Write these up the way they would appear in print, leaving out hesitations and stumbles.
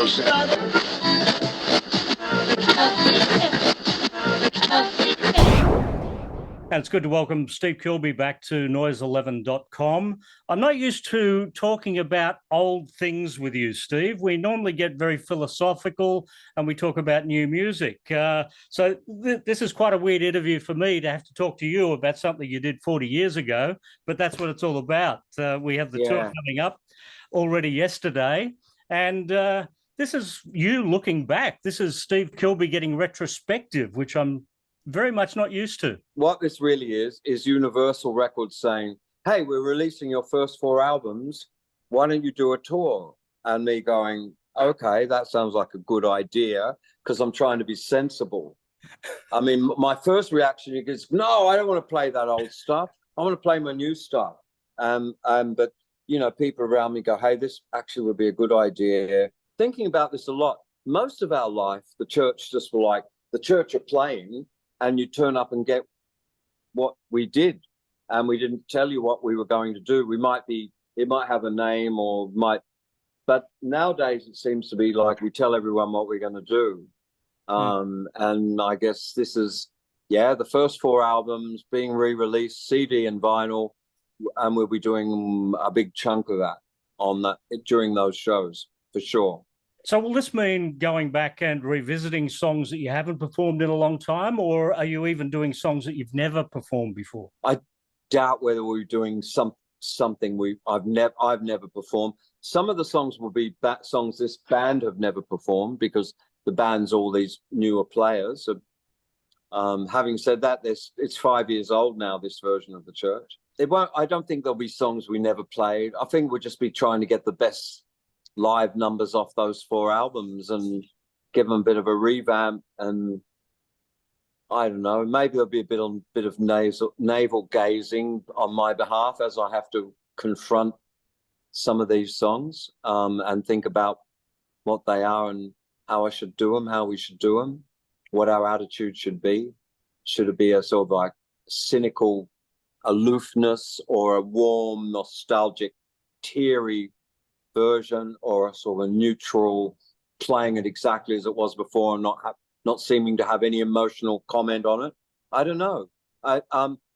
And it's good to welcome Steve Kilbey back to noise11.com. I'm not used to talking about old things with you, Steve. We normally get very philosophical and we talk about new music. So this is quite a weird interview for me to have to talk to you about something you did 40 years ago, but that's what it's all about. We have the tour coming up already yesterday, and this is you looking back. This is Steve Kilbey getting retrospective, which I'm very much not used to. What this really is Universal Records saying, hey, we're releasing your first 4 albums. Why don't you do a tour? And me going, okay, that sounds like a good idea, because I'm trying to be sensible. I mean, my first reaction is, no, I don't want to play that old stuff. I want to play my new stuff. But, you know, people around me go, hey, this actually would be a good idea. Thinking about this a lot. Most of our life, the church just were like, the church are playing, and you turn up and get what we did, and we didn't tell you what we were going to do. It might have a name but nowadays it seems to be like we tell everyone what we're going to do. And I guess this is, the first 4 albums being re-released, CD and vinyl, and we'll be doing a big chunk of that during those shows, for sure. So will this mean going back and revisiting songs that you haven't performed in a long time, or are you even doing songs that you've never performed before? I doubt whether we're doing something I've never performed. Some of the songs will be songs this band have never performed, because the band's all these newer players. So, having said that, it's 5 years old now, this version of the church. I don't think there'll be songs we never played. I think we'll just be trying to get the best live numbers off those 4 albums and give them a bit of a revamp. And I don't know, maybe there'll be a bit of navel gazing on my behalf as I have to confront some of these songs, and think about what they are and how I should do them, how we should do them, what our attitude should be. Should it be a sort of like cynical aloofness, or a warm, nostalgic, teary version, or a sort of a neutral, playing it exactly as it was before and not seeming to have any emotional comment on it? I don't know. I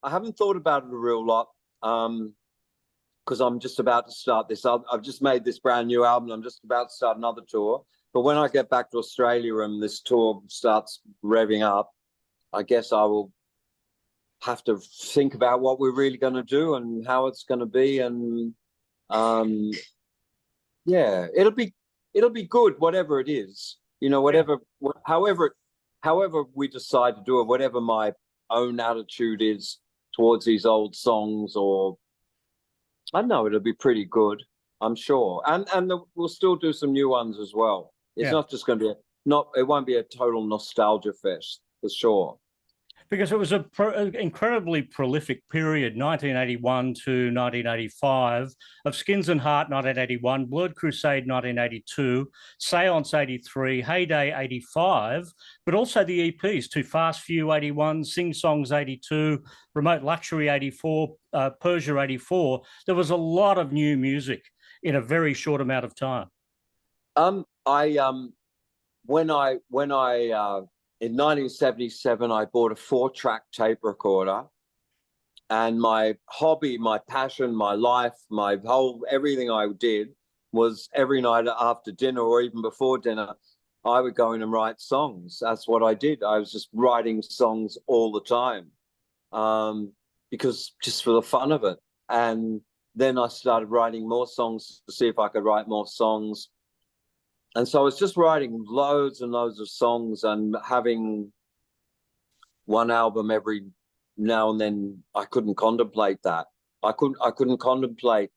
haven't thought about it a real lot, because I'm just about to start this. I've just made this brand new album. I'm just about to start another tour. But when I get back to Australia and this tour starts revving up, I guess I will have to think about what we're really going to do and how it's going to be. And it'll be good, whatever it is, you know, however we decide to do it, whatever my own attitude is towards these old songs, or I know it'll be pretty good, I'm sure. And we'll still do some new ones as well. It's not just going to be it won't be a total nostalgia fest, for sure. Because it was an incredibly prolific period, 1981 to 1985, of Skins and Heart, 1981, Blurred Crusade, 1982, Seance, 83, Heyday, 85, but also the EPs, Too Fast for You, 81, Sing Songs, 82, Remote Luxury, 84, Persia, 84. There was a lot of new music in a very short amount of time. In 1977, I bought a 4-track tape recorder, and my hobby, my passion, my life, everything I did was every night after dinner, or even before dinner, I would go in and write songs. That's what I did. I was just writing songs all the time, because just for the fun of it. And then I started writing more songs to see if I could write more songs. And so I was just writing loads and loads of songs and having one album every now and then. I couldn't contemplate that. I couldn't contemplate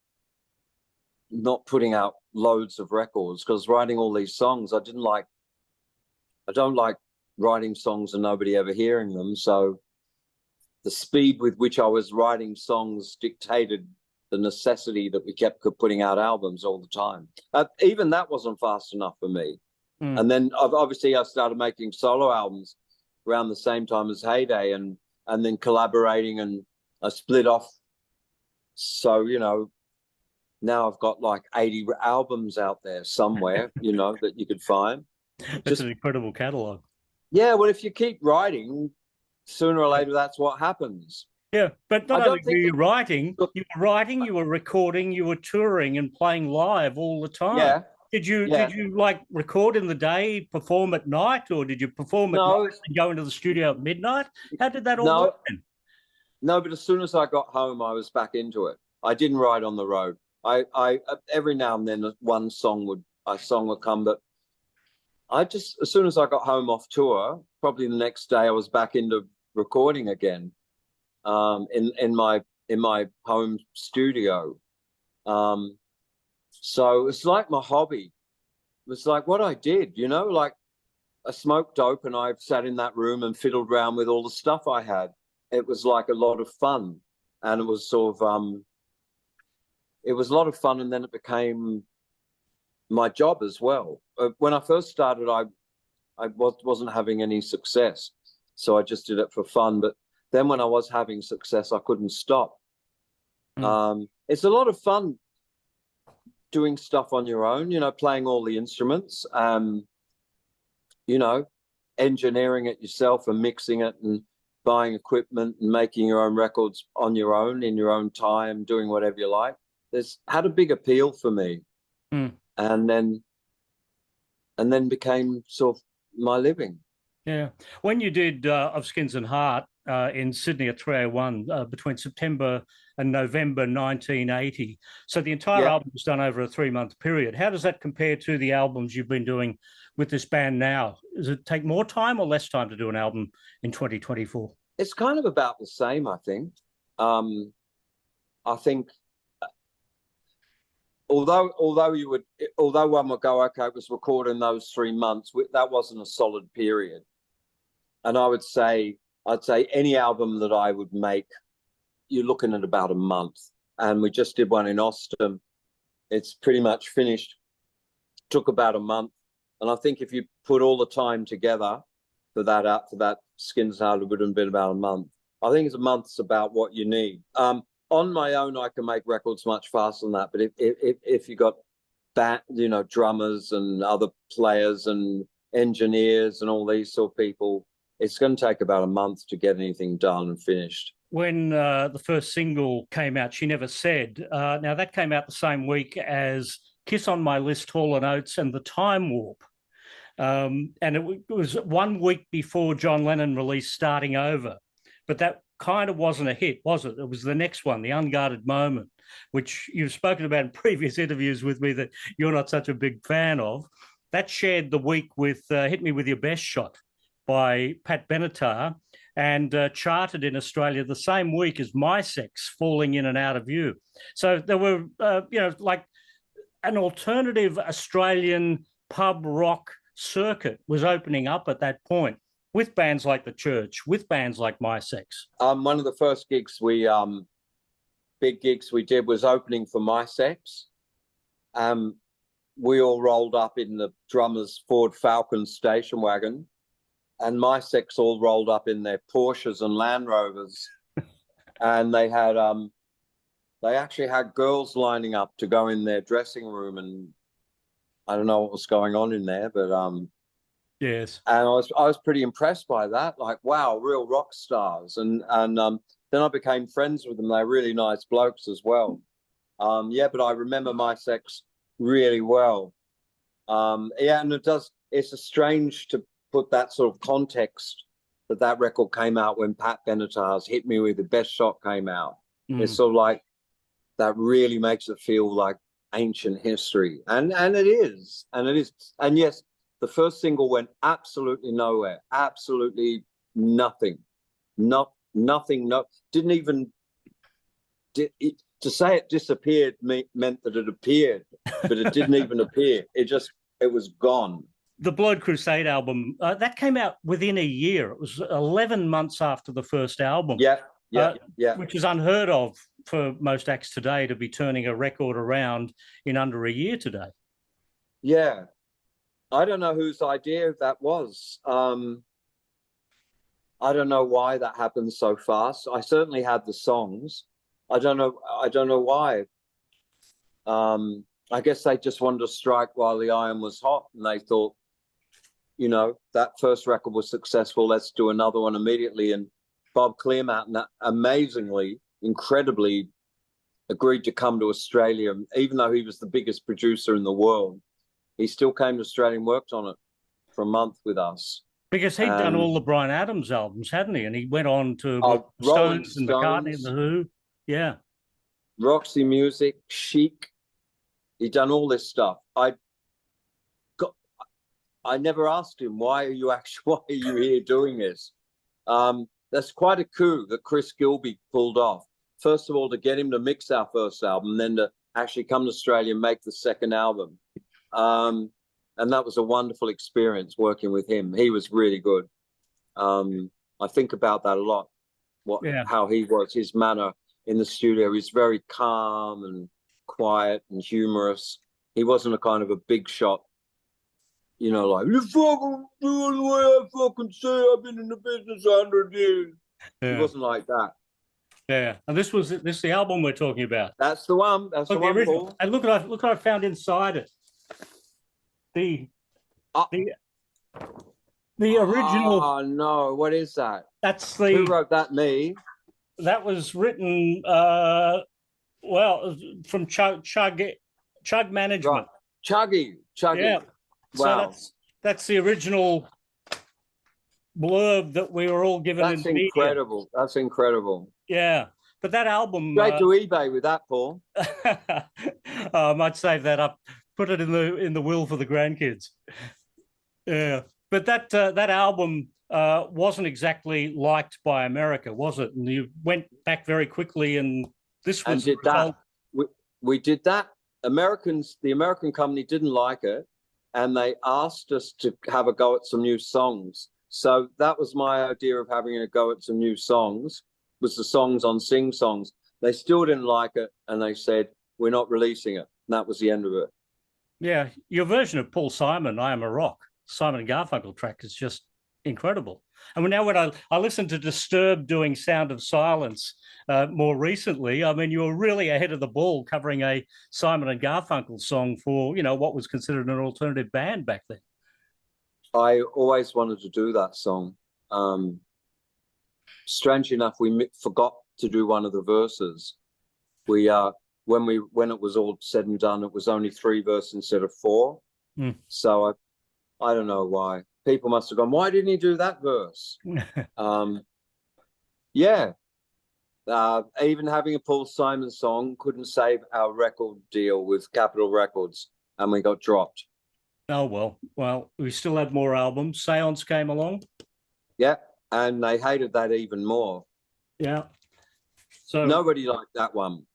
not putting out loads of records, because writing all these songs, I don't like writing songs and nobody ever hearing them. So the speed with which I was writing songs dictated the necessity that we kept putting out albums all the time. Even that wasn't fast enough for me. And then obviously I started making solo albums around the same time as Heyday, and then collaborating, and I split off. So, you know, now I've got like 80 albums out there somewhere, you know, that you could find. That's an incredible catalogue. Yeah, well, if you keep writing, sooner or later, that's what happens. Yeah, but not only were you writing, you were recording, you were touring and playing live all the time. Yeah. Did you like record in the day, perform at night, or did you perform at night and go into the studio at midnight? How did that all work then? No, but as soon as I got home, I was back into it. I didn't write on the road. I every now and then a song would come, but I just, as soon as I got home off tour, probably the next day I was back into recording again, in my home studio. So it's like my hobby. It's like what I did, you know, like I smoked dope and I sat in that room and fiddled around with all the stuff I had. It was like a lot of fun, and it was sort of, it was a lot of fun, and then it became my job as well. When I first started, I wasn't having any success, so I just did it for fun. But then when I was having success, I couldn't stop. It's a lot of fun doing stuff on your own, you know, playing all the instruments, you know, engineering it yourself and mixing it and buying equipment and making your own records on your own in your own time, doing whatever you like. There's had a big appeal for me. And then became sort of my living. Yeah. When you did Of Skins and Heart in Sydney at 301 between September and November 1980, so the entire album was done over a 3-month period. How does that compare to the albums you've been doing with this band now? Does it take more time or less time to do an album in 2024? It's kind of about the same, I think. I think although one would go, okay, it was recorded in those 3 months, that wasn't a solid period. And I'd say any album that I would make, you're looking at about a month. And we just did one in Astor. It's pretty much finished. Took about a month. And I think if you put all the time together for that Skins and Heart, it would have been about a month. I think it's a month's about what you need. On my own, I can make records much faster than that. But if you got drummers and other players and engineers and all these sort of people, it's going to take about a month to get anything done and finished. When the first single came out, She Never Said, now that came out the same week as Kiss on My List, Hall & Oates and The Time Warp. And it was 1 week before John Lennon released Starting Over. But that kind of wasn't a hit, was it? It was the next one, The Unguarded Moment, which you've spoken about in previous interviews with me that you're not such a big fan of. That shared the week with Hit Me With Your Best Shot by Pat Benatar, and charted in Australia the same week as My Sex, Falling In and Out of You. So there were, like an alternative Australian pub rock circuit was opening up at that point with bands like The Church, with bands like My Sex. One of the first gigs big gigs we did was opening for My Sex. We all rolled up in the drummer's Ford Falcon station wagon, and My Sex all rolled up in their Porsches and Land Rovers. And they actually had girls lining up to go in their dressing room, and I don't know what was going on in there, but yes. And I was pretty impressed by that. Like, wow, real rock stars. And then I became friends with them. They're really nice blokes as well. But I remember My Sex really well. And it's strange to put that sort of context that record came out when Pat Benatar's Hit Me With the Best Shot came out. It's sort of like, that really makes it feel like ancient history. And it is. And yes, the first single went absolutely nowhere, absolutely nothing. Didn't even, to say it disappeared meant that it appeared, but it didn't even appear. It was gone. The Blood Crusade album, that came out within a year. It was 11 months after the first album. Yeah. Which is unheard of for most acts today, to be turning a record around in under a year today. Yeah. I don't know whose idea that was. I don't know why that happened so fast. I certainly had the songs. I don't know why. I guess they just wanted to strike while the iron was hot, and they thought, you know, that first record was successful. Let's do another one immediately. And Bob Clearmountain, amazingly, incredibly, agreed to come to Australia. Even though he was the biggest producer in the world, he still came to Australia and worked on it for a month with us. Because he'd done all the Bryan Adams albums, hadn't he? And he went on to Rolling Stones and McCartney and The Who. Yeah. Roxy Music, Chic. He'd done all this stuff. I never asked him, why are you here doing this? That's quite a coup that Chris Kilbey pulled off. First of all, to get him to mix our first album, then to actually come to Australia and make the second album. And that was a wonderful experience working with him. He was really good. I think about that a lot, how he was, his manner in the studio. He's very calm and quiet and humorous. He wasn't a kind of a big shot, you know, like, you fucking doing the way I fucking say, I've been in the business 100 years. Yeah. He wasn't like that. Yeah, and this is the album we're talking about. That's the one. That's the one, Paul. And look what I found inside it. The original. Oh no! What is that? That's the. Who wrote that? Me. That was written. From Chug Management. Right. Chuggy. Yeah. Wow. So that's the original blurb that we were all given. That's incredible. That's incredible. Yeah. But that album. Straight to eBay with that, Paul. I might save that up. Put it in the will for the grandkids. Yeah, but that album wasn't exactly liked by America, was it? And you went back very quickly, and this was. And did that. We did that. The American company didn't like it, and they asked us to have a go at some new songs. So that was my idea of having a go at some new songs. Was the songs on Sing Songs? They still didn't like it, and they said, "We're not releasing it." And that was the end of it. Yeah, your version of Paul Simon, I Am a Rock, Simon and Garfunkel track is just incredible. And now when I listened to Disturbed doing Sound of Silence more recently, I mean, you were really ahead of the ball covering a Simon and Garfunkel song for, you know, what was considered an alternative band back then. I always wanted to do that song. Strange enough, we forgot to do one of the verses. When it was all said and done, it was only 3 verses instead of 4. So I don't know why. People must have gone, why didn't you do that verse? Yeah. Even having a Paul Simon song couldn't save our record deal with Capitol Records, and we got dropped. Oh, well, we still had more albums. Seance came along. Yeah, and they hated that even more. Yeah. So nobody liked that one.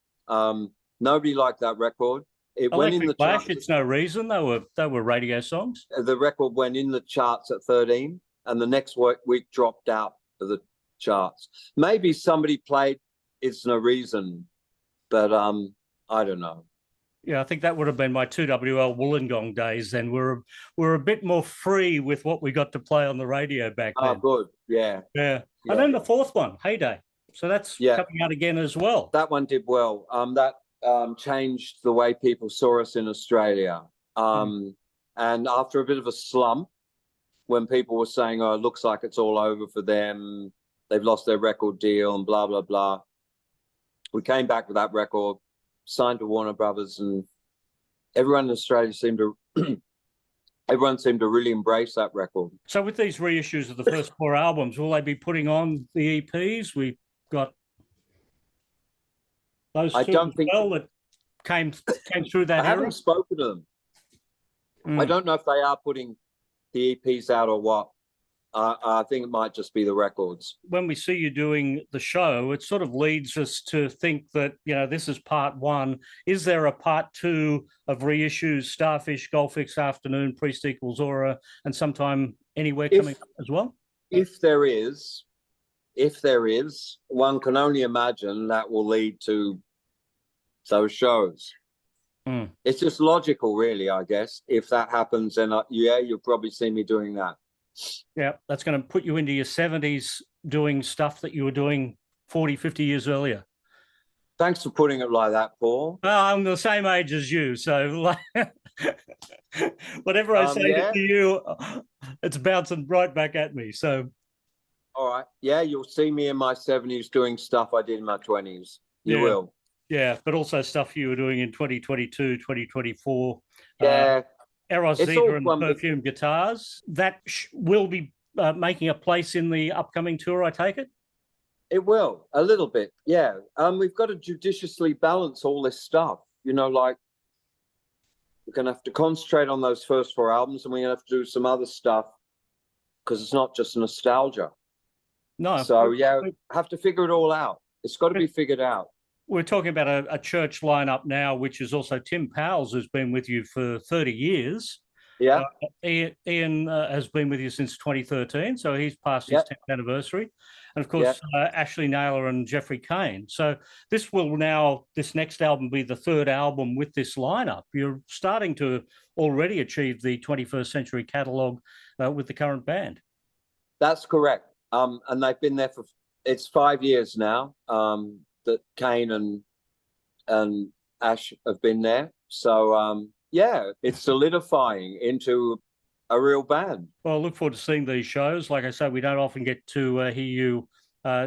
Nobody liked that record. It went in the charts. It's No Reason. They were radio songs. The record went in the charts at 13, and the next week dropped out of the charts. Maybe somebody played It's No Reason, but I don't know. Yeah, I think that would have been my 2WL Wollongong days. Then we're a bit more free with what we got to play on the radio back then. Oh, good. Yeah. And then the fourth one, Heyday. So that's coming out again as well. That one did well. That changed the way people saw us in Australia. And after a bit of a slump, when people were saying, oh, it looks like it's all over for them, they've lost their record deal and blah, blah, blah. We came back with that record, signed to Warner Brothers, and everyone in Australia seemed to really embrace that record. So with these reissues of the first 4 albums, will they be putting on the EPs? We've got those two that came through that era. I haven't spoken to them. I don't know if they are putting the EPs out or what. I think it might just be the records. When we see you doing the show, it sort of leads us to think that, you know, this is part 1. Is there a part 2 of reissues, Starfish, Goldfix Afternoon, Priest Equals Aura, and Sometime Anywhere coming up as well? If there is, one can only imagine that will lead to those shows. It's just logical, really, I guess. If that happens, then you'll probably see me doing that. Yeah, that's going to put you into your 70s doing stuff that you were doing 40, 50 years earlier. Thanks for putting it like that, Paul. Well, I'm the same age as you, so whatever I say Yeah. to you, it's bouncing right back at me. So, All right. Yeah, you'll see me in my 70s doing stuff I did in my 20s. You will. Yeah, but also stuff you were doing in 2022, 2024. Yeah. Eros It's all Zeta and fun. Perfume Guitars. That will be making a place in the upcoming tour, I take it? It will, a little bit, yeah. We've got to judiciously balance all this stuff. You know, like we're going to have to concentrate on those first 4 albums, and we're going to have to do some other stuff because it's not just nostalgia. No. So, yeah, have to figure it all out. It's got to be figured out. We're talking about a church lineup now, which is also Tim Powell's, who's been with you for 30 years. Yeah. Ian has been with you since 2013, so he's passed his 10th anniversary. And of course, Ashley Naylor and Jeffrey Kane. So this next album be the 3rd album with this lineup. You're starting to already achieve the 21st century catalogue with the current band. That's correct. And they've been there it's 5 years now that Kane and Ash have been there. So, yeah, it's solidifying into a real band. Well, I look forward to seeing these shows. Like I say, we don't often get to hear you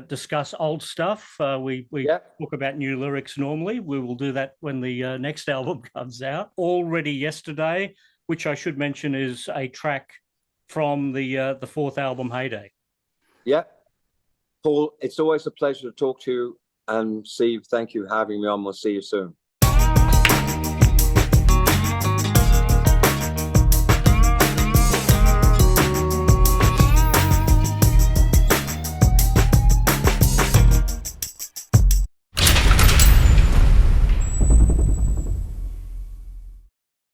discuss old stuff. We talk about new lyrics normally. We will do that when the next album comes out. Already Yesterday, which I should mention is a track from the 4th album, Heyday. Yeah. Paul, it's always a pleasure to talk to you. And Steve, thank you for having me on. We'll see you soon.